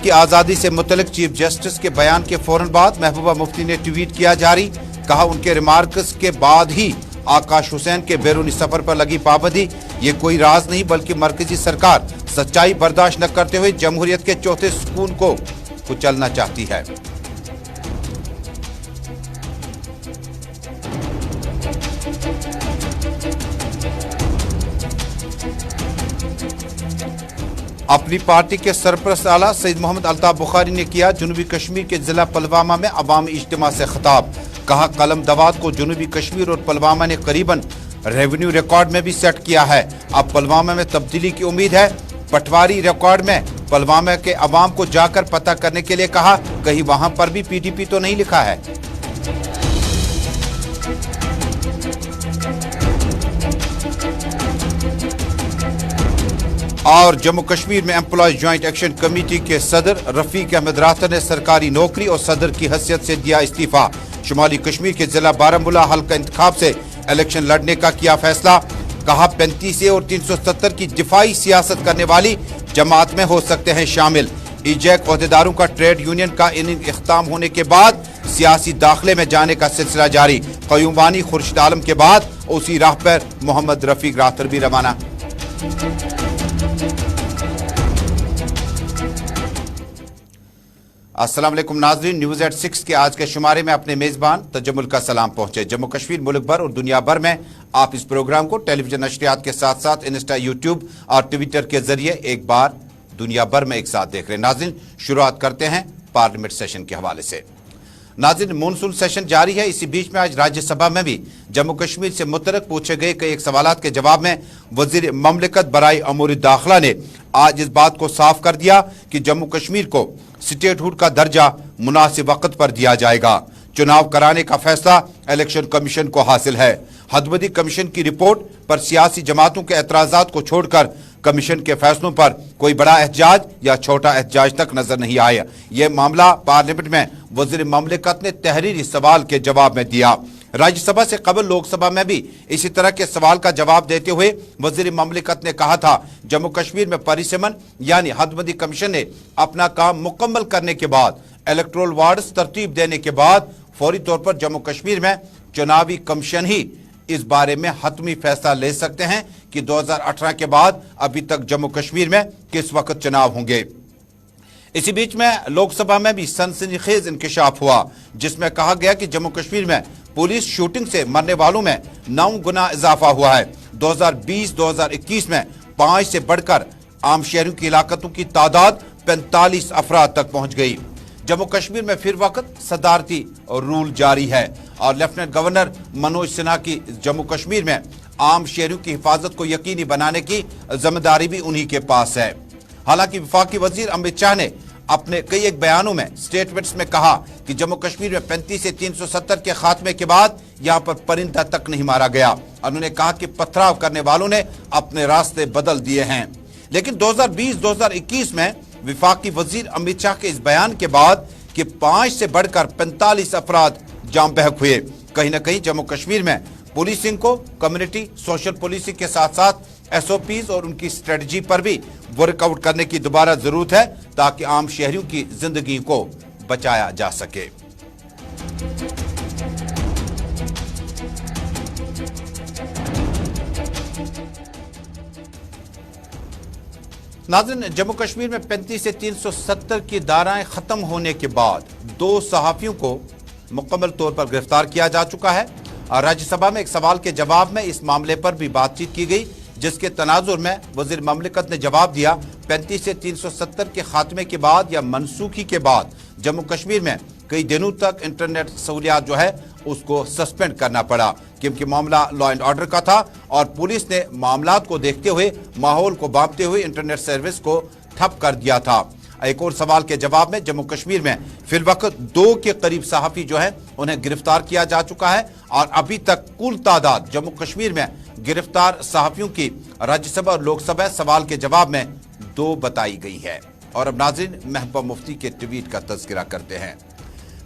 की आज़ादी से मुतल्लिक चीफ जस्टिस के बयान के फौरन बाद महबूबा मुफ्ती ने ट्वीट किया जारी। कहा, उनके रिमार्क्स के बाद ही आकाश हुसैन के बैरूनी सफर पर लगी पाबंदी ये कोई राज नहीं बल्कि मरकजी सरकार सच्चाई बर्दाश्त न करते हुए जमहूरियत के चौथे सुकून को कुचलना चाहती है। अपनी पार्टी के सरपरस्त आला सईद मोहम्मद अल्ताफ बुखारी ने किया जनूबी कश्मीर के जिला पुलवामा में अवामी इज्तिमा से खिताब। कहा, कलम दवात को जनूबी कश्मीर और पुलवामा ने करीबन रेवेन्यू रिकॉर्ड में भी सेट किया है। अब पुलवामा में तब्दीली की उम्मीद है। पटवारी रिकॉर्ड में पुलवामा के अवाम को जाकर पता करने के लिए कहा, कहीं वहां पर भी पीडीपी तो नहीं लिखा है। और जम्मू कश्मीर में एम्प्लॉयज ज्वाइंट एक्शन कमेटी के सदर रफीक अहमद राठौर ने सरकारी नौकरी और सदर की हैसियत से दिया इस्तीफा। शुमाली कश्मीर के जिला बारामूला हल्का इंतखाब से इलेक्शन लड़ने का किया फैसला। कहा, 35A और 370 की दिफाई सियासत करने वाली जमात में हो सकते हैं शामिल। ईजैक ओहदेदारों का ट्रेड यूनियन का इनिंग इख्ताम होने के बाद सियासी दाखिले में जाने का सिलसिला जारी। क़य्यूम बानी खुर्शीद आलम के बाद उसी राह पर मोहम्मद रफीक राठौर भी रवाना। अस्सलाम वालेकुम नाज़रीन, न्यूज़ एट 6 के आज के शुमारे में अपने मेज़बान तजम्मुल का सलाम पहुंचे। जम्मू कश्मीर, मुल्क भर और दुनिया भर में आप इस प्रोग्राम को टेलीविजन नशरियात के साथ साथ इंस्टा, यूट्यूब और ट्विटर के जरिए एक बार दुनिया भर में एक साथ देख रहे हैं। नाज़रीन, शुरुआत करते हैं पार्लियामेंट सेशन के हवाले से। नाज़रीन, मानसून सेशन जारी है। इसी बीच में आज राज्यसभा में भी जम्मू कश्मीर से मुतल्लिक़ पूछे गए कई एक सवालात के जवाब में वज़ीर ममलिकत बराए अमूर दाखिला ने आज इस बात को साफ कर दिया कि जम्मू कश्मीर को स्टेटहुड का दर्जा मुनासिब वक्त पर दिया जाएगा। चुनाव कराने का फैसला इलेक्शन कमीशन को हासिल है। हदबदी कमीशन की रिपोर्ट पर सियासी जमातों के एतराज़ात को छोड़कर कमीशन के फैसलों पर कोई बड़ा एहतजाज या छोटा एहतजाज तक नजर नहीं आया। यह मामला पार्लियामेंट में वज़ीर ममलिकत ने तहरीरी सवाल के जवाब में दिया। राज्यसभा से कबल लोकसभा में भी इसी तरह के सवाल का जवाब देते हुए वज़ीर ममलिकत ने कहा था, जम्मू कश्मीर में परिसीमन यानी हदबदी कमीशन ने अपना काम मुकम्मल करने के बाद इलेक्टोरल वार्ड्स तरतीब देने के बाद फौरी तौर पर जम्मू कश्मीर में चुनावी कमीशन ही इस बारे में हतमी फैसला ले सकते हैं कि 2018 के बाद अभी तक जम्मू कश्मीर में किस वक्त चुनाव होंगे। इसी बीच में लोकसभा में भी सनसनीखेज इंकशाफ हुआ, जिसमें कहा गया कि जम्मू कश्मीर में पुलिस शूटिंग से मरने वालों में 9 गुना इजाफा हुआ है। 2020-2021 में 5 से बढ़कर आम शहरों की हिलाकतों की तादाद 45 अफराद तक पहुंच गई। जम्मू कश्मीर में फिर वक्त सदारती रूल जारी है और लेफ्टिनेंट गवर्नर मनोज सिन्हा की जम्मू कश्मीर में आम शहरों की हिफाजत को यकीनी बनाने की जिम्मेदारी भी उन्हीं के पास है। हालांकि वफाकी वजीर अमित शाह ने अपने कई एक बयानों में स्टेटमेंट्स में कहा कि जम्मू कश्मीर में 35 से 370 के खात्मे के बाद यहां पर परिंदा तक नहीं मारा गया। उन्होंने कहा कि पथराव करने वालों ने अपने रास्ते बदल दिए हैं। लेकिन 2020-2021 में वफाकी वजीर अमित शाह के इस बयान के बाद कि 5 से बढ़कर 45 अफराद जाम बहक हुए, कहीं ना कहीं जम्मू कश्मीर में पुलिसिंग को कम्युनिटी सोशल पुलिसिंग के साथ साथ SOPs और उनकी स्ट्रेटजी पर भी वर्कआउट करने की दोबारा जरूरत है ताकि आम शहरियों की जिंदगी को बचाया जा सके। नाज़रीन, जम्मू कश्मीर में 35 से 370 की धाराएं खत्म होने के बाद 2 सहाफियों को मुकम्मल तौर पर गिरफ्तार किया जा चुका है। राज्यसभा में एक सवाल के जवाब में इस मामले पर भी बातचीत की गई, जिसके तनाजुर में वज़ीर ममलिकत ने जवाब दिया, 35 से 370 के खात्मे के बाद या मनसूखी के बाद जम्मू कश्मीर में कई दिनों तक इंटरनेट सहूलियात जो है उसको सस्पेंड करना पड़ा, क्योंकि मामला लॉ एंड ऑर्डर का था और पुलिस ने मामलात को देखते हुए माहौल को भांपते हुए इंटरनेट सर्विस को ठप कर दिया था। एक और सवाल के जवाब में जम्मू कश्मीर में फिल वक्त 2 के करीब सहाफी जो है उन्हें गिरफ्तार किया जा चुका है और अभी तक कुल तादाद जम्मू कश्मीर में गिरफ्तार सहाफियों की राज्यसभा और लोकसभा सवाल के जवाब में 2 बताई गई है। और अब नाज़रीन, महबूबा मुफ्ती के ट्वीट का तज़किरा करते हैं।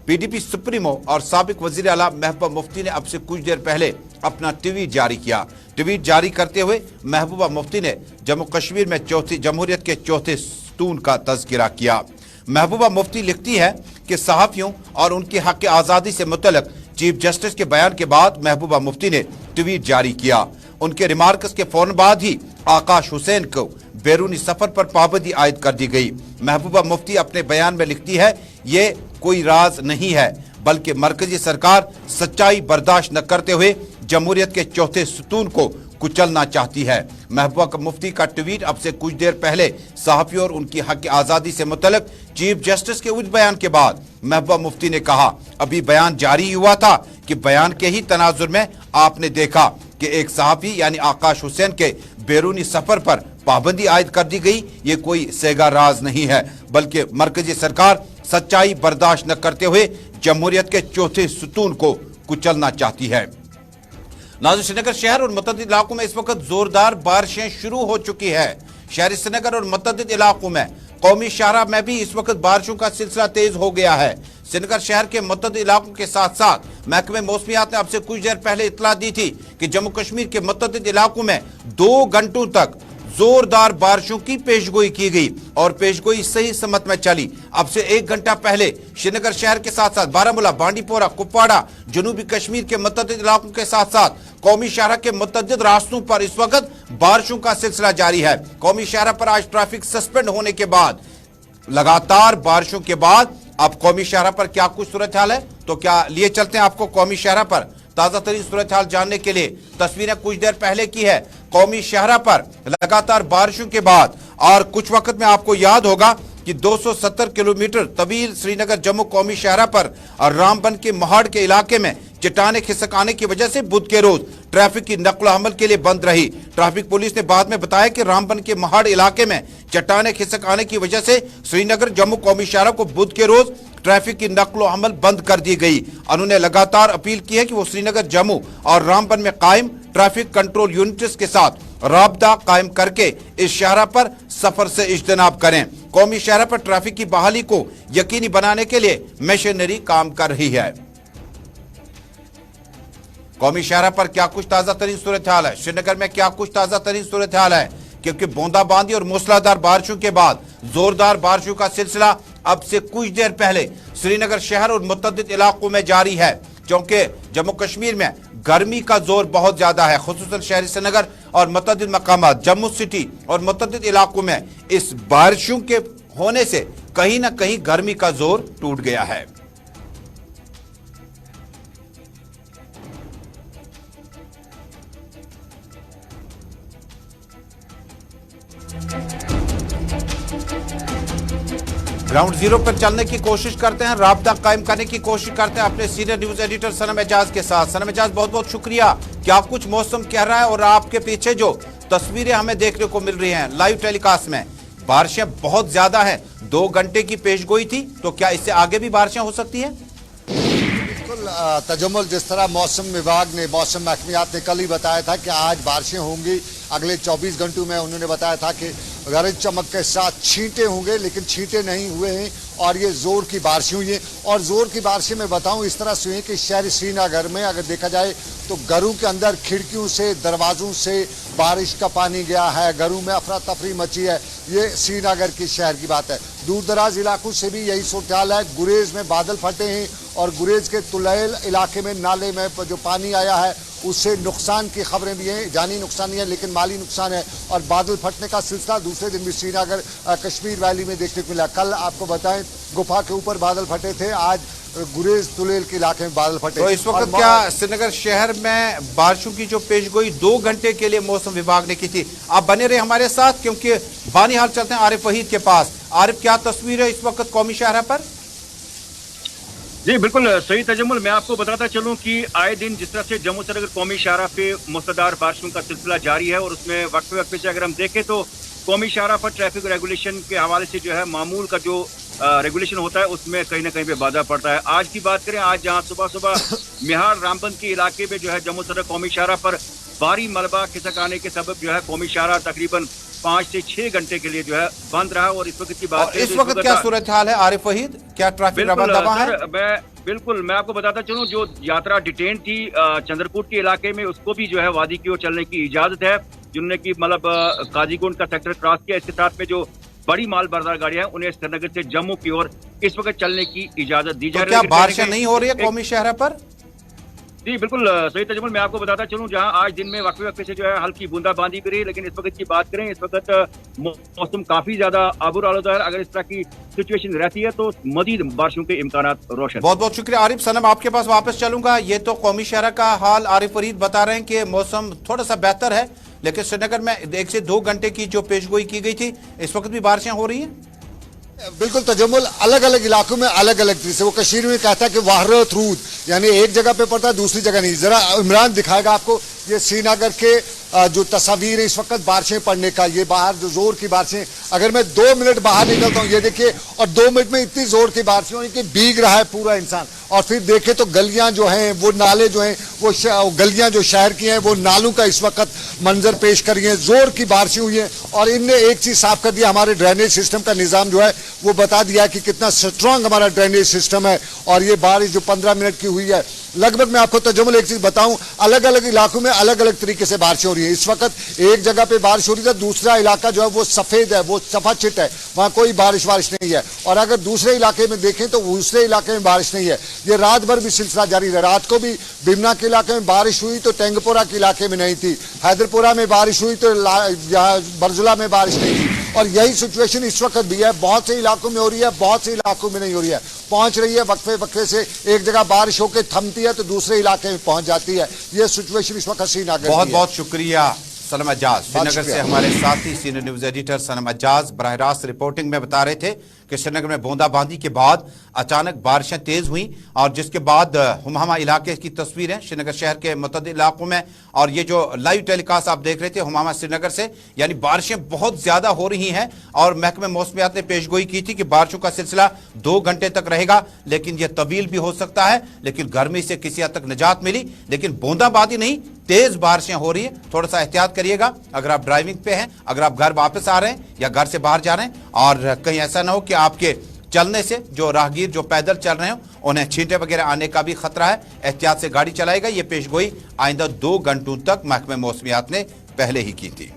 PDP सुप्रीमो और साबिक वज़ीर आला महबूबा मुफ्ती ने अब से कुछ देर पहले अपना ट्वीट जारी किया। ट्वीट जारी करते हुए महबूबा मुफ्ती ने जम्मू कश्मीर में जमहूरियत के चौथे सुतून का तज़किरा किया। महबूबा मुफ्ती लिखती है कि सहाफियों और उनके हक आज़ादी से मुतल्लिक चीफ जस्टिस के बयान के बाद महबूबा मुफ्ती ने ट्वीट जारी किया। उनके रिमार्क्स के फौरन बाद ही आकाश हुसैन को बैरूनी सफर पर पाबंदी आयद कर दी गई। महबूबा मुफ्ती अपने बयान में लिखती है, ये कोई राज नहीं है, बल्कि मरकजी सरकार सच्चाई बर्दाश्त न करते हुए जमहूरियत के चौथे सतून को कुचलना चाहती है। महबूबा मुफ्ती का ट्वीट अब से कुछ देर पहले सहाफियों और उनकी हक आज़ादी से मुतल्लिक चीफ जस्टिस के उस बयान के बाद महबूबा मुफ्ती ने कहा, अभी बयान जारी हुआ था कि बयान के ही तनाजुर में आपने देखा कि एक सहाफी यानी आकाश हुसैन के बैरूनी सफर पर पाबंदी आयद कर दी गई। ये कोई सेगा राज नहीं है, बल्कि मरकजी सरकार सच्चाई बर्दाश्त न करते हुए जमहूरियत के चौथे सतून को कुचलना चाहती है। नाज़रीन, श्रीनगर शहर और मुतअद्दिद इलाकों में इस वक्त जोरदार बारिशें शुरू हो चुकी है। शहर श्रीनगर और मुतअद्दिद इलाकों में कौमी शाहराह में भी इस वक्त बारिशों का सिलसिला तेज हो गया है। श्रीनगर शहर के मुतअद्दिद इलाकों के साथ साथ महकमे मौसमियात ने अब से कुछ देर पहले इत्तला दी थी कि जम्मू कश्मीर के मुतअद्दिद इलाकों में 2 घंटों तक जोरदार बारिशों की पेशगोई की गई और पेशगोई सही समत में चली। अब से 1 घंटा पहले श्रीनगर शहर के साथ साथ बारामूला, बांडीपोरा, कुपवाड़ा, जनूबी कश्मीर के मुतअद्दिद इलाकों के साथ साथ कौमी शाहराह के मुतअद्दिद रास्तों पर इस वक्त बारिशों का सिलसिला जारी है। कौमी शाहराह पर आज ट्रैफिक सस्पेंड होने के बाद लगातार बारिशों के बाद अब कौमी शाहराह पर क्या कुछ सूरत हाल है, तो क्या लिए चलते हैं आपको कौमी शाहराह पर ताजा तरीन सूरत हाल जानने के लिए। तस्वीरें कुछ देर पहले की है कौमी शाहराह पर लगातार बारिशों के बाद, और कुछ वक्त में आपको याद होगा कि 270 किलोमीटर तवील श्रीनगर जम्मू कौमी शाहराह पर और रामबन के महाड़ के इलाके में चट्टाने खिसक आने की वजह से बुध के रोज ट्रैफिक की नक्ल हमल के लिए बंद रही। ट्रैफिक पुलिस ने बाद में बताया कि रामबन के महाड़ इलाके में चट्टाने खिसक आने की वजह से श्रीनगर जम्मू कौमी शाहराह को बुध के रोज ट्रैफिक की नक्ल हमल बंद कर दी गई। उन्होंने लगातार अपील की है कि वो श्रीनगर जम्मू और रामबन में कायम ट्रैफिक कंट्रोल यूनिट्स के साथ राबता कायम करके इस शाहराह पर सफर से इज्तनाब करें। कौमी शाहराह पर ट्रैफिक की बहाली को यकीनी बनाने के लिए मशीनरी काम कर रही है। कौमी शाहराह पर क्या कुछ ताजा तरीन सूरत हाल है, श्रीनगर में क्या कुछ ताजा तरीन सूरत हाल है, क्योंकि बूंदाबांदी और मूसलाधार बारिशों के बाद जोरदार बारिशों का सिलसिला अब से कुछ देर पहले श्रीनगर शहर और मुतअद्दिद इलाकों में जारी है, क्योंकि जम्मू कश्मीर में गर्मी का जोर बहुत ज्यादा है। खुसूसन शहर श्रीनगर और मुतअद्दिद मकामात जम्मू सिटी और मुतअद्दिद इलाकों में इस बारिशों के होने से कहीं ना कहीं गर्मी का जोर टूट गया है। ग्राउंड जीरो पर चलने की कोशिश करते हैं, राब्ता कायम करने की कोशिश करते हैं अपने सीनियर न्यूज एडिटर सनम एजाज के साथ। सनम एजाज, बहुत बहुत शुक्रिया। क्या कुछ मौसम कह रहा है और आपके पीछे जो तस्वीरें हमें देखने को मिल रही हैं लाइव टेलीकास्ट में, बारिशें बहुत ज्यादा हैं, 2 घंटे की पेशगोई थी, तो क्या इससे आगे भी बारिशें हो सकती हैं? बिल्कुल तजम्मुल, जिस तरह मौसम विभाग ने, मौसम महकमियात ने कल ही बताया था कि आज बारिशें होंगी अगले 24 घंटों में। उन्होंने बताया था कि गरज चमक के साथ छींटे होंगे, लेकिन छींटे नहीं हुए हैं और ये जोर की बारिशें हुई हैं। और जोर की बारिशें मैं बताऊं इस तरह से हुई कि शहर श्रीनगर में अगर देखा जाए तो घरों के अंदर खिड़कियों से, दरवाजों से बारिश का पानी गया है, घरों में अफरा तफरी मची है। ये श्रीनगर की शहर की बात है। दूर दराज इलाकों से भी यही सूरत हाल है। गुरेज में बादल फटे हैं और गुरेज के तुलैल इलाके में नाले में जो पानी आया है उससे नुकसान की खबरें भी हैं। जानी नुकसान नहीं है लेकिन माली नुकसान है। और बादल फटने का सिलसिला दूसरे दिन भी श्रीनगर कश्मीर वैली में देखने को मिला। कल आपको बताएं गुफा के ऊपर बादल फटे थे, आज गुरेज तुलेल के इलाके में बादल फटे। तो इस वक्त क्या श्रीनगर शहर में बारिशों की जो पेशगोई 2 घंटे के लिए मौसम विभाग ने की थी, आप बने रहे हमारे साथ, क्योंकि बानी हाल चलते हैं आरिफ वहीद के पास। आरिफ, क्या तस्वीर है इस वक्त कौमी शाहराह पर? जी बिल्कुल सही तजम्मुल, मैं आपको बताता चलूं कि आए दिन जिस तरह से जम्मू श्रीनगर कौमी शाहराह पे मूसलाधार बारिशों का सिलसिला जारी है और उसमें वक्फे से अगर हम देखें तो कौमी शाहराह पर ट्रैफिक रेगुलेशन के हवाले से जो है मामूल का जो रेगुलेशन होता है उसमें कहीं ना कहीं पे बाधा पड़ता है। आज की बात करें, आज जहां सुबह सुबह मिहाड़ रामबन के इलाके में जो है जम्मू श्रीनगर कौमी शाहराह पर भारी मलबा खिसक आने के सबब जो है कौमी शाहराह तकरीबन 5 से 6 घंटे के लिए जो है बंद रहा। और इस वक्त की बात इस वक्त क्या सूरत हाल है आरिफ वहीद, क्या ट्रैफिक दबा है? बिल्कुल मैं आपको बताता चलूं, जो यात्रा डिटेन थी चंद्रकूट के इलाके में उसको भी जो है वादी की ओर चलने की इजाजत है, जिन्होंने की मतलब काजीगुंड का सेक्टर क्रॉस किया। इसके साथ में जो बड़ी माल बरदार गाड़ियां हैं उन्हें श्रीनगर से जम्मू की ओर इस वक्त चलने की इजाजत दी जा तो रही है। क्या बारिशें नहीं हो रही है कौमी शहर पर? जी बिल्कुल सही तजमुल, मैं आपको बताता चलूं जहां आज दिन में वक्फे वक्फे से जो है हल्की बूंदाबांदी भी रही, लेकिन इस वक्त की बात करें इस वक्त मौसम काफी ज्यादा आबूर आलूदा है। अगर इस तरह की सिचुएशन रहती है तो मजीद बारिशों के इम्कानात रोशन। बहुत बहुत शुक्रिया आरिफ। सनम आपके पास वापस चलूंगा। ये तो कौमी शहर का हाल आरिफ फरीद बता रहे हैं कि मौसम थोड़ा सा बेहतर है, लेकिन श्रीनगर में 1 से 2 घंटे की जो पेशगोई की गई थी इस वक्त भी बारिशें हो रही हैं। बिल्कुल तजम्मुल अलग अलग इलाकों में अलग अलग तरीके से, वो कश्मीर में कहता है कि वाहरत रूद, यानी एक जगह पे पड़ता है दूसरी जगह नहीं। जरा इमरान दिखाएगा आपको ये श्रीनगर के जो तस्वीर है इस वक्त बारिशें पड़ने का, ये बाहर जो जोर की बारिशें, अगर मैं 2 मिनट बाहर निकलता हूँ ये देखिए, और 2 मिनट में इतनी जोर की बारिशें हुई कि भीग रहा है पूरा इंसान। और फिर देखे तो गलियां जो हैं वो नाले जो हैं वो गलियां जो शहर की हैं वो नालों का इस वक्त मंजर पेश कर रही हैं। जोर की बारिशें हुई हैं और इनने एक चीज साफ कर दिया, हमारे ड्रेनेज सिस्टम का निजाम जो है वो बता दिया कि कितना स्ट्रांग हमारा ड्रेनेज सिस्टम है। और ये बारिश जो 15 मिनट की हुई है, लगभग मैं आपको तजम्मुल एक चीज बताऊं, अलग अलग इलाकों में अलग अलग तरीके से बारिश हो रही है। इस वक्त एक जगह पे बारिश हो रही है, दूसरा इलाका जो है वो सफेद है, वो सफाचिट है, वहां कोई बारिश नहीं है। और अगर दूसरे इलाके में देखें तो दूसरे इलाके में बारिश नहीं है। ये रात भर भी सिलसिला जारी रहा। रात को भी बिमना के इलाके में बारिश हुई तो टेंगपोरा के इलाके में नहीं थी, हैदरपुरा में बारिश हुई तो बरजुला में बारिश नहीं थी। और यही सिचुएशन इस वक्त भी है, बहुत से इलाकों में हो रही है, बहुत से इलाकों में नहीं हो रही है। पहुंच रही है वक्फे वक्फे से, एक जगह बारिश होकर थमती है तो दूसरे इलाके में पहुंच जाती है। ये सिचुएशन इस वक्त श्रीनगर की है। बहुत बहुत शुक्रिया सनम अज्जाज। श्रीनगर से हमारे साथी सीनियर न्यूज एडिटर सनम अज्जाज बराह रास्त रिपोर्टिंग में बता रहे थे कि श्रीनगर में बूंदाबांदी के बाद अचानक बारिशें तेज हुई और जिसके बाद हुमामा इलाके की तस्वीरें श्रीनगर शहर के मुतअद्दिद इलाकों में, और ये जो लाइव टेलीकास्ट आप देख रहे थे हुमामा श्रीनगर से, यानी बारिशें बहुत ज्यादा हो रही हैं। और महकमे मौसमियात ने पेशगोई की थी कि बारिशों का सिलसिला 2 घंटे तक रहेगा, लेकिन यह तवील भी हो सकता है। लेकिन गर्मी से किसी हद तक निजात मिली, लेकिन बूंदाबांदी नहीं, तेज बारिशें हो रही है। थोड़ा सा एहतियात करिएगा अगर आप ड्राइविंग पे हैं, अगर आप घर वापस आ रहे हैं या घर से बाहर जा रहे हैं, और कहीं ऐसा ना हो कि आपके चलने से जो राहगीर जो पैदल चल रहे हो उन्हें छींटे वगैरह आने का भी खतरा है। एहतियात से गाड़ी चलाएगा। ये पेशगोई आइंदा 2 घंटों तक महकमे मौसमियात ने पहले ही की थी।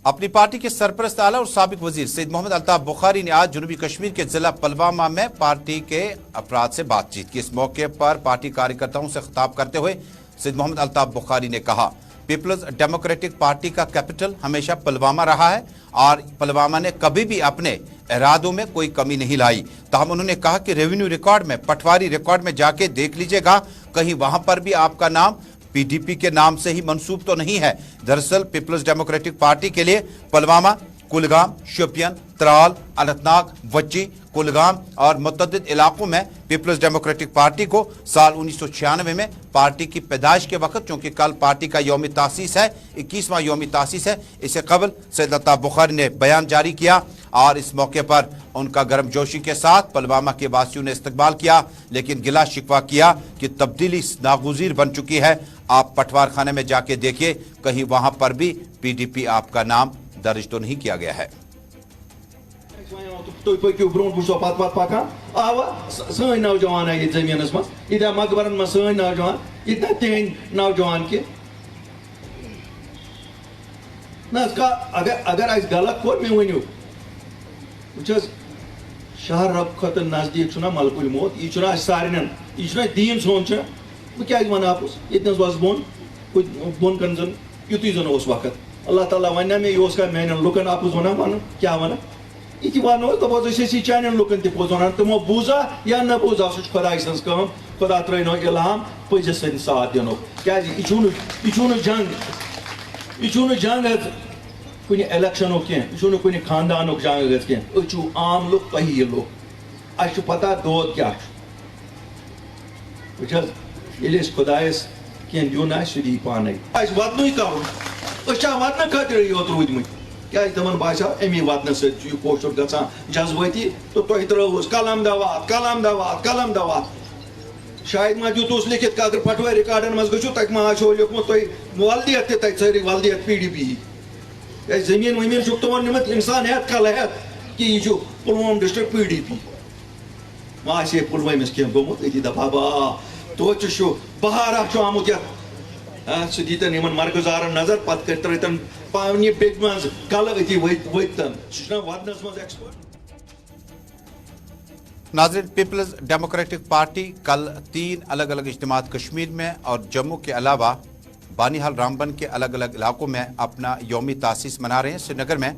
अपनी पार्टी के सरपरस्त आला और साबिक वजीर सैयद मोहम्मद अल्ताफ बुखारी ने आज जनूबी कश्मीर के जिला पुलवामा में पार्टी के अफराद से बातचीत की। इस मौके पर पार्टी कार्यकर्ताओं से खिताब करते हुए सैयद मोहम्मद अल्ताफ बुखारी ने कहा, पीपल्स डेमोक्रेटिक पार्टी का कैपिटल हमेशा पुलवामा रहा है और पुलवामा ने कभी भी अपने इरादों में कोई कमी नहीं लाई। ताहम उन्होंने कहा कि रेवेन्यू रिकॉर्ड में, पटवारी रिकॉर्ड में जाके देख लीजिएगा, कहीं वहां पर भी आपका नाम पीडीपी के नाम से ही मंसूब तो नहीं है। दरअसल पीपल्स डेमोक्रेटिक पार्टी के लिए पुलवामा, कुलगाम, शोपियान, त्राल, अनंतनाग, वच्ची, कुलगाम और मुतअद्दिद इलाकों में पीपल्स डेमोक्रेटिक पार्टी को साल 1996 में पार्टी की पैदाइश के वक्त, चूंकि कल पार्टी का यौम तासीस है, 21वां यौम तासीस है, इससे कबल सैयद अल्ताफ बुखारी ने बयान जारी किया और इस मौके पर उनका गर्मजोशी के साथ पुलवामा के वासियों ने इस्तकबाल किया, लेकिन गिला शिकवा किया कि तब्दीली नागुज़ीर बन चुकी है। आप पटवार खाने में जाके देखिए, कहीं वहां पर भी पीडीपी आपका नाम दर्ज तो नहीं किया गया है। तुम पकू ब्रो वो पत पकान आवा सन नौजवान ये जमीनस मज इतना मकबरन में सन नौजवान इतना तेन नौजवान के ना अगर आज गलत कोर में वनु शहर रब खत नजदीक मलकुल मौत यह सारे यह दीन सोन क्या वन आपस ये बस बोन बोन कन जन युत जन वक्त अल्लाह ताला वन मे यह मान लुकन आपस वन वन क्या वन ये वन दपे चान लुकन तोज वन तमो बूजा या न बूजा सह खुदा सज कम खुदा त्रो इल्हाम पजस सन साथ दिन क्या यह जंग कुछ इलेक्शन क्या कुछ खानदान जंग क्या आम लुक तही लुक अस पता दौद क्या खुदायस कह दिन सह दी पान वतन कर वतन खतर योत रूदमत क्या तमन बासा अमी वतन सोशर ग जज्बाती तो तुम त्रोस कलम दवात कलम दवात कलम दवात शायद मा दितुस लिखित अगर पटवारी रिकॉर्डन मज गो तक मा लिखमुत तुम वल्दियत तरी वल्दियत पीडीपी जमीन वमीन तुम निमत इंसान हेत कल हेत कि यह पुलवाम डिस्ट्रिक्ट पीडीपी मा पुलवमस कह गोमुत ये दपा बा तो बहारा आमुत सह दीतन इन मरकजारन नजर पत तरतन पानी पेट मज कल अति वतन सह वदनस मज एक्सपर्ट। नाज़रीन, पीपल्स डेमोक्रेटिक पार्टी कल 3 अलग अलग इज्तिमात कश्मीर में और जम्मू के अलावा बानीहाल रामबन के अलग अलग इलाकों में अपना यौमी तासीस मना रहे हैं। श्रीनगर में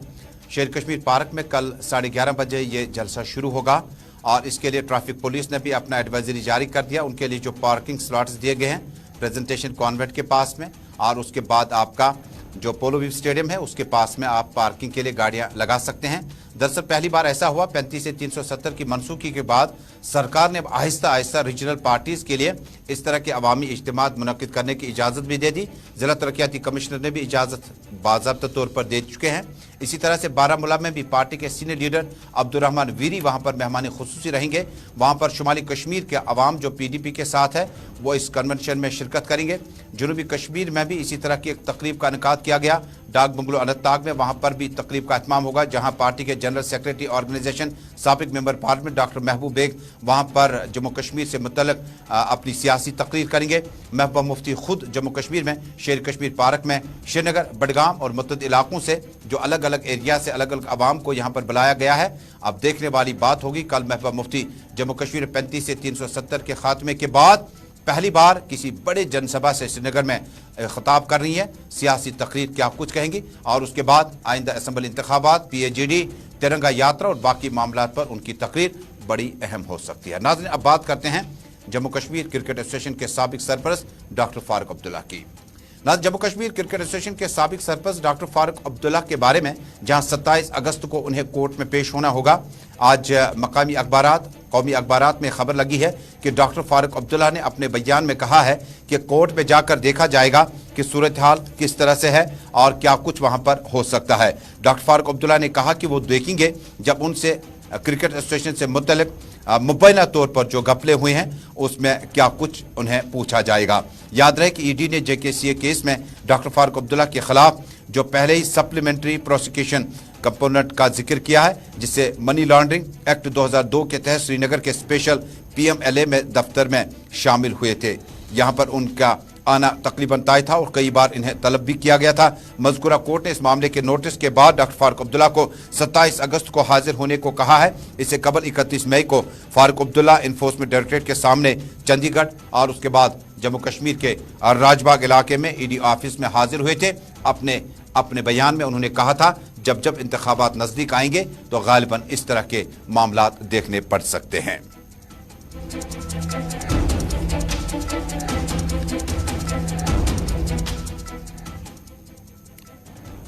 शेर कश्मीर पार्क में कल 11:30 बजे ये जलसा शुरू होगा और इसके लिए ट्रैफिक पुलिस ने भी अपना एडवाइजरी जारी कर दिया। उनके लिए जो पार्किंग स्लॉट्स दिए गए हैं प्रेजेंटेशन कॉन्वेंट के पास में और उसके बाद आपका जो पोलो वीव स्टेडियम है उसके पास में आप पार्किंग के लिए गाड़ियां लगा सकते हैं। दरअसल पहली बार ऐसा हुआ 35 से 370 की मनसूखी के बाद सरकार ने आहिस्ता आहिस्ता रीजनल पार्टीज के लिए इस तरह के अवामी इज्तिमात मुनक्किद करने की इजाज़त भी दे दी। जिला तरक्याती कमिश्नर ने भी इजाज़त बाज़ाब्ता तौर पर दे चुके हैं। इसी तरह से बारामूला में भी पार्टी के सीनियर लीडर अब्दुर्रहमान वीरी वहां पर मेहमान खुसूसी रहेंगे। वहां पर शुमाली कश्मीर के अवाम जो PDP के साथ है वो इस कन्वेंशन में शिरकत करेंगे। जनूबी कश्मीर में भी इसी तरह की एक तकरीब का इनेकाद किया गया डाक बंगलो अनंतनाग में। वहां पर भी तकरीब का एहतमाम होगा जहां पार्टी के जनरल सेक्रेटरी ऑर्गेनाइजेशन साबिक मेंबर पार्लियामेंट डॉक्टर महबूब बेग वहां पर जम्मू कश्मीर से मुतल्लिक अपनी सियासी तकरीर करेंगे। महबूबा मुफ्ती खुद जम्मू कश्मीर में शेर कश्मीर पार्क में श्रीनगर, बडगाम और मुतअद्दिद इलाकों से जो अलग अलग एरिया से अलग अलग अवाम को यहाँ पर बुलाया गया है। अब देखने वाली बात होगी कल महबूबा मुफ्ती जम्मू कश्मीर 35 से 370 के खात्मे के बाद पहली बार किसी बड़े जनसभा से श्रीनगर में खिताब कर रही है। सियासी तकरीर क्या कुछ कहेंगी और उसके बाद आइंदा असम्बली इंतखाबात, PAGD, तिरंगा यात्रा और बाकी मामला पर उनकी तकरीर बड़ी अहम हो सकती है। नाज़रीन, अब बात करते हैं जम्मू कश्मीर क्रिकेट एसोसिएशन के साबिक सरपरस्त डॉक्टर फारूक अब्दुल्ला की। जम्मू कश्मीर क्रिकेट एसोसिएशन के साबिक सरपरस्त डॉक्टर फारूक अब्दुल्ला के बारे में जहां 27 अगस्त को उन्हें कोर्ट में पेश होना होगा। आज मकामी अखबारात, कौमी अखबारात में खबर लगी है कि डॉक्टर फारूक अब्दुल्ला ने अपने बयान में कहा है कि कोर्ट में जाकर देखा जाएगा कि सूरत हाल किस तरह से है और क्या कुछ वहां पर हो सकता है। डॉक्टर फारूक अब्दुल्ला ने कहा कि वो देखेंगे जब उनसे क्रिकेट एसोसिएशन से मुतल्लिक मुबैना तौर पर जो घपले हुए हैं उसमें क्या कुछ उन्हें पूछा जाएगा। याद रहे कि ED ने JKCA केस में डॉक्टर फारूक अब्दुल्ला के खिलाफ जो पहले ही सप्लीमेंट्री प्रोसिक्यूशन कंपोनेंट का जिक्र किया है जिससे मनी लॉन्ड्रिंग एक्ट 2002 के तहत श्रीनगर के स्पेशल PMLA में दफ्तर में शामिल हुए थे। यहाँ पर उनका आना तकरीबन तय था और कई बार इन्हें तलब भी किया गया था। मज़कूरा कोर्ट ने इस मामले के नोटिस के बाद डॉक्टर फारूक अब्दुल्ला को 27 अगस्त को हाजिर होने को कहा है। इससे कबल 31 मई को फारूक अब्दुल्ला इन्फोर्समेंट डायरेक्टरेट के सामने चंडीगढ़ और उसके बाद जम्मू कश्मीर के राजबाग इलाके में ED ऑफिस में हाजिर हुए थे। अपने बयान में उन्होंने कहा था जब जब इंतखाबात नजदीक आएंगे तो गालिबन इस तरह के मामलात देखने पड़ सकते हैं।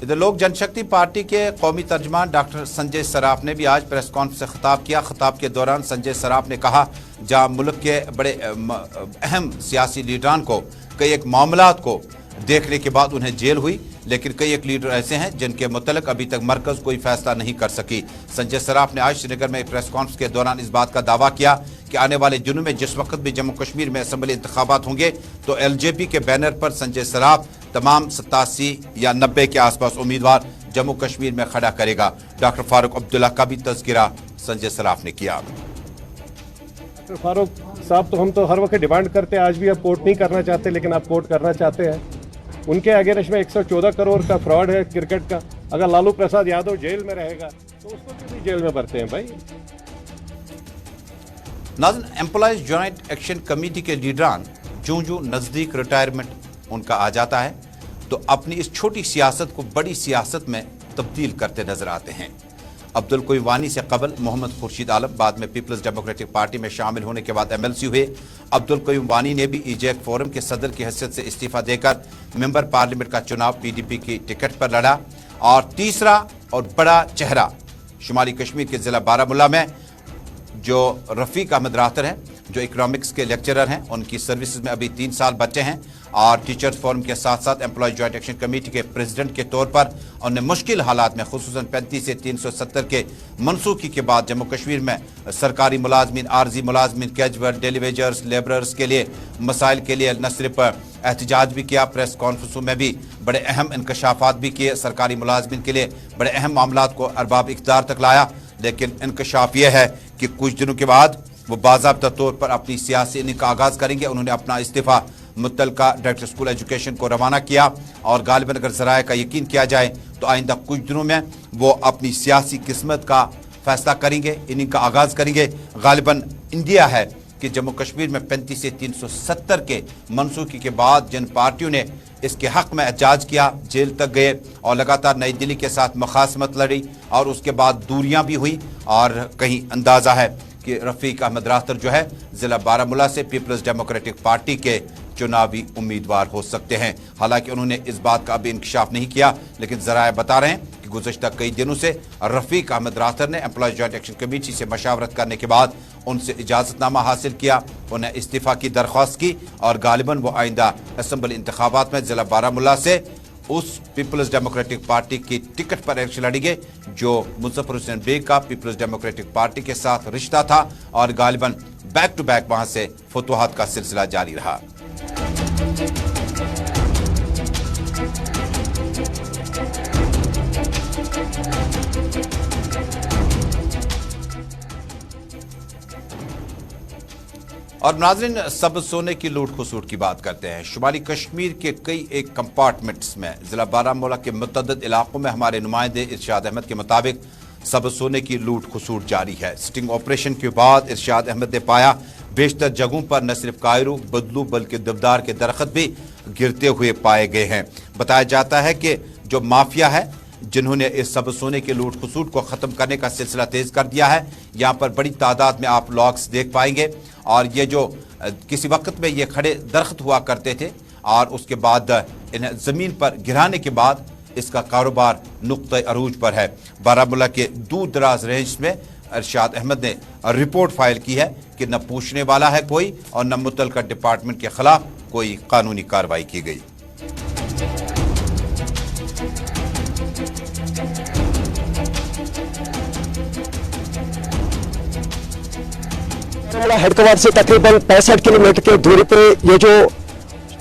इधर लोक जनशक्ति पार्टी के कौमी तर्जमान डॉक्टर संजय सराफ ने भी आज प्रेस कॉन्फ्रेंस से खिताब किया। खिताब के दौरान संजय सराफ ने कहा जहां मुल्क के बड़े अहम सियासी लीडरान को कई एक मामलात को देखने के बाद उन्हें जेल हुई, लेकिन कई एक लीडर ऐसे हैं जिनके मुतल्लिक अभी तक मरकज कोई फैसला नहीं कर सकी। संजय सराफ ने आज श्रीनगर में प्रेस कॉन्फ्रेंस के दौरान इस बात का दावा किया कि आने वाले दिनों में जिस वक्त भी जम्मू कश्मीर में असम्बली इंतखाबात होंगे तो LJP के बैनर पर संजय सराफ तमाम 87 या 90 के आसपास उम्मीदवार जम्मू कश्मीर में खड़ा करेगा। डॉक्टर फारूक अब्दुल्ला का भी तज़किरा संजय सराफ ने किया। डॉक्टर फारूक साहब तो हम तो हर वक्त डिमांड करते हैं, आज भी आप कोर्ट नहीं करना चाहते लेकिन आप कोर्ट करना चाहते हैं। उनके अगेंस्ट में 114 करोड़ का फ्रॉड है क्रिकेट का। अगर लालू प्रसाद यादव जेल में रहेगा तो उसको क्यों नहीं जेल में भरते हैं भाई। नाज़रीन, एम्प्लॉयज जॉइंट एक्शन कमेटी के लीडरान जो नज़दीक रिटायरमेंट उनका आ जाता है तो अपनी इस छोटी सियासत को बड़ी सियासत में तब्दील करते नजर आते हैं। अब्दुल कोई वानी से कबल मोहम्मद खुर्शीद आलम बाद में पीपल्स डेमोक्रेटिक पार्टी में शामिल होने के बाद MLC हुए। अब्दुल कोयूम वानी ने भी EJAC फोरम के सदर की हैसियत से इस्तीफा देकर मेंबर पार्लियामेंट का चुनाव PDP की टिकट पर लड़ा। और तीसरा और बड़ा चेहरा शुमाली कश्मीर के जिला बारामूला में जो रफ़ीक अहमद रातर हैं जो इकोनॉमिक्स के लेक्चरर हैं, उनकी सर्विसेज में अभी 3 साल बचे हैं और टीचर्स फोरम के साथ साथ एम्प्लॉय जॉइंट एक्शन कमेटी के प्रेसिडेंट के तौर पर उन्हें मुश्किल हालात में खुसूसन 35 से 370 के मनसूखी के बाद जम्मू कश्मीर में सरकारी मुलाजमीन, आर्जी मुलाजमीन, कैजुअल, डेली वेजर्स, लेबरर्स के लिए मसाइल के लिए न सिर्फ एहतजाज भी किया, प्रेस कॉन्फ्रेंसों में भी बड़े अहम इंकशाफात भी किए, सरकारी मुलाजमीन के लिए बड़े अहम मामलात को अरबाब इख्तियार तक लाया। लेकिन इंकशाफ यह है कि कुछ दिनों के बाद वो बाज़ाब्ता तौर पर अपनी सियासी इनिंग का आगाज़ करेंगे। उन्होंने अपना इस्तीफ़ा मुत्तलका डायरेक्टर स्कूल एजुकेशन को रवाना किया और गालिबन अगर ज़राए का यकीन किया जाए तो आइंदा कुछ दिनों में वो अपनी सियासी किस्मत का फैसला करेंगे, इनिंग का आगाज़ करेंगे। गालिबन इंडिया है कि जम्मू कश्मीर में 35 से 370 के मनसूखी के बाद जिन पार्टियों ने इसके हक में एहतजाज किया, जेल तक गए और लगातार नई दिल्ली के साथ मुखासमत लड़ी और उसके बाद दूरियां भी हुई और कहीं अंदाज़ा है कि रफ़ीक अहमद राहतर जो है ज़िला बारामूला से पीपल्स डेमोक्रेटिक पार्टी के चुनावी उम्मीदवार हो सकते हैं। हालांकि उन्होंने इस बात का अभी इंकशाफ नहीं किया, लेकिन ज़राए बता रहे हैं कि गुज़श्ता कई दिनों से रफ़ीक अहमद राहतर ने एम्प्लॉयज़ जॉइंट एक्शन कमेटी से मशावरत करने के बाद उनसे इजाज़तनामा हासिल किया, उन्हें इस्तीफ़ा की दरख्वास्त की और गालिबन वो आइंदा असम्बली इंतखाबात में ज़िला बारामूला से उस पीपल्स डेमोक्रेटिक पार्टी की टिकट पर इलेक्शन लड़ेंगे जो मुज़फ़्फ़र हुसैन बेग का पीपल्स डेमोक्रेटिक पार्टी के साथ रिश्ता था और गालिबन बैक टू बैक वहां से फतुहात का सिलसिला जारी रहा। और नाज़रीन, सब सोने की लूट खसूट की बात करते हैं। शुमाली कश्मीर के कई एक कंपार्टमेंट्स में ज़िला बारामूला के मुतअद्दिद इलाकों में हमारे नुमाइंदे इरशाद अहमद के मुताबिक सब सोने की लूट खसूट जारी है। स्टिंग ऑपरेशन के बाद इरशाद अहमद ने पाया बेशतर जगहों पर न सिर्फ कायरू बदलू बल्कि देवदार के दरख्त भी गिरते हुए पाए गए हैं। बताया जाता है कि जो माफिया है जिन्होंने इस सब सोने के लूट खसूट को ख़त्म करने का सिलसिला तेज़ कर दिया है। यहाँ पर बड़ी तादाद में आप लॉक्स देख पाएंगे और ये जो किसी वक्त में ये खड़े दरख्त हुआ करते थे और उसके बाद इन्हें ज़मीन पर गिराने के बाद इसका कारोबार नुक्ते अरूज पर है। बारामूला के दूर दराज रेंज में इरशाद अहमद ने रिपोर्ट फाइल की है कि न पूछने वाला है कोई और न मुतल्लिका डिपार्टमेंट के खिलाफ कोई कानूनी कार्रवाई की गई। हेडक्वार्टर से तकरीबन 65 किलोमीटर की दूरी पे ये जो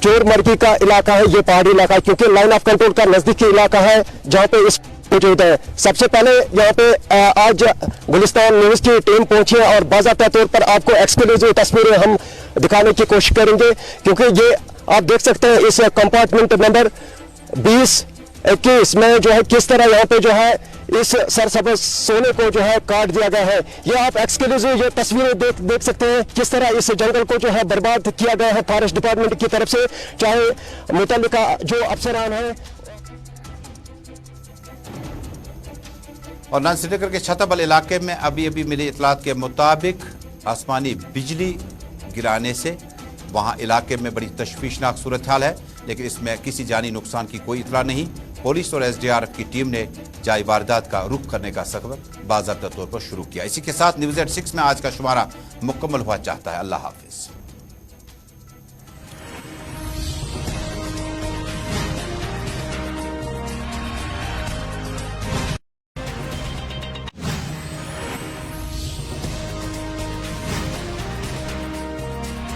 चोर मर्गी का इलाका है, ये पहाड़ी इलाका है क्योंकि लाइन ऑफ कंट्रोल का नजदीकी इलाका है जहाँ पे इस मौजूद है। सबसे पहले यहाँ पे आज गुलिस्तान न्यूज की टीम पहुंची है और बाज़ाब्ता तौर पर आपको एक्सक्लूसिव तस्वीरें हम दिखाने की कोशिश करेंगे क्योंकि ये आप देख सकते हैं इस कंपार्टमेंट नंबर 20-21 में जो है किस तरह यहाँ पे जो है इस सरसब्ज सोने को जो है काट दिया गया है। ये आप एक्सक्लूसिव ये तस्वीरें देख सकते हैं किस तरह इस जंगल को जो है बर्बाद किया गया है फॉरेस्ट डिपार्टमेंट की तरफ से, चाहे मुतल्लिका जो अफसरान हैं। और श्रीनगर के छतबल इलाके में अभी मिली इतलात के मुताबिक आसमानी बिजली गिराने से वहां इलाके में बड़ी तशवीशनाक सूरत हाल है, लेकिन इसमें किसी जानी नुकसान की कोई इतला नहीं। पुलिस और SDRF की टीम ने जाए वारदात का रुख करने का सफ़र बाज़ाब्ता तौर पर शुरू किया। इसी के साथ न्यूज़ एट 6 में आज का शुमारा मुकम्मल हुआ चाहता है। अल्लाह हाफिज़।